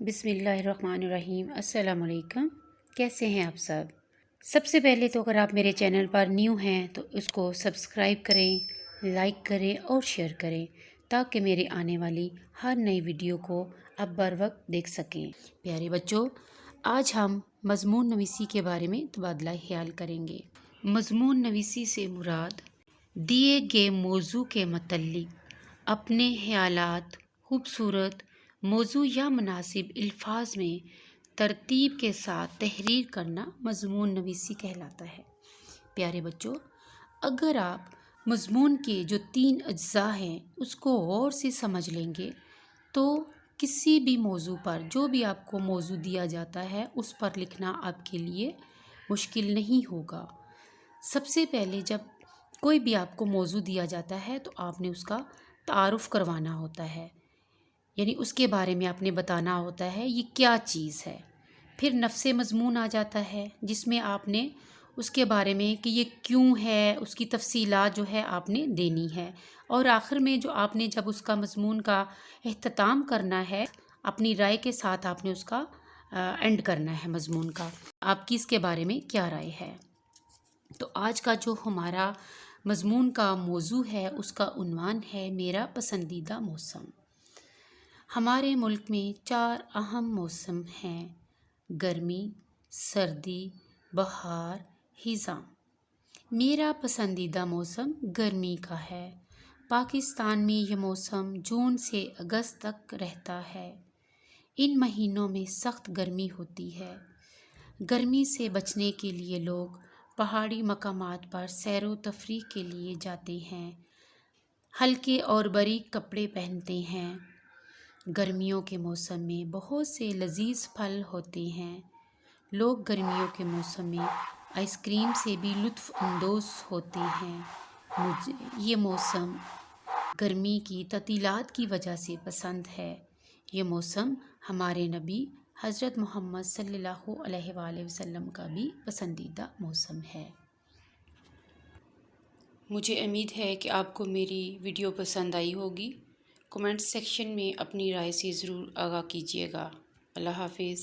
بسم اللہ الرحمن الرحیم۔ السلام علیکم، کیسے ہیں آپ سب سے پہلے تو اگر آپ میرے چینل پر نیو ہیں تو اس کو سبسکرائب کریں، لائک کریں اور شیئر کریں تاکہ میرے آنے والی ہر نئی ویڈیو کو آپ بر وقت دیکھ سکیں۔ پیارے بچوں، آج ہم مضمون نویسی کے بارے میں تبادلہ خیال کریں گے۔ مضمون نویسی سے مراد دیے گئے موضوع کے متعلق اپنے خیالات خوبصورت موضوع یا مناسب الفاظ میں ترتیب کے ساتھ تحریر کرنا مضمون نویسی کہلاتا ہے۔ پیارے بچوں، اگر آپ مضمون کے جو 3 اجزاء ہیں اس کو غور سے سمجھ لیں گے تو کسی بھی موضوع پر جو بھی آپ کو موضوع دیا جاتا ہے اس پر لکھنا آپ کے لیے مشکل نہیں ہوگا۔ سب سے پہلے جب کوئی بھی آپ کو موضوع دیا جاتا ہے تو آپ نے اس کا تعارف کروانا ہوتا ہے، یعنی اس کے بارے میں آپ نے بتانا ہوتا ہے یہ کیا چیز ہے۔ پھر نفس مضمون آ جاتا ہے جس میں آپ نے اس کے بارے میں کہ یہ کیوں ہے، اس کی تفصیلات جو ہے آپ نے دینی ہے، اور آخر میں جو آپ نے جب اس کا مضمون کا اختتام کرنا ہے اپنی رائے کے ساتھ آپ نے اس کا اینڈ کرنا ہے مضمون کا، آپ کی اس کے بارے میں کیا رائے ہے۔ تو آج کا جو ہمارا مضمون کا موضوع ہے اس کا عنوان ہے میرا پسندیدہ موسم۔ ہمارے ملک میں 4 اہم موسم ہیں: گرمی، سردی، بہار، خزاں۔ میرا پسندیدہ موسم گرمی کا ہے۔ پاکستان میں یہ موسم جون سے اگست تک رہتا ہے۔ ان مہینوں میں سخت گرمی ہوتی ہے۔ گرمی سے بچنے کے لیے لوگ پہاڑی مقامات پر سیر و تفریح کے لیے جاتے ہیں، ہلکے اور باریک کپڑے پہنتے ہیں۔ گرمیوں کے موسم میں بہت سے لذیذ پھل ہوتے ہیں۔ لوگ گرمیوں کے موسم میں آئس کریم سے بھی لطف اندوز ہوتے ہیں۔ مجھے یہ موسم گرمی کی تعطیلات کی وجہ سے پسند ہے۔ یہ موسم ہمارے نبی حضرت محمد صلی اللہ علیہ وآلہ وسلم کا بھی پسندیدہ موسم ہے۔ مجھے امید ہے کہ آپ کو میری ویڈیو پسند آئی ہوگی۔ کمنٹ سیکشن میں اپنی رائے سے ضرور آگاہ کیجیے گا۔ اللہ حافظ۔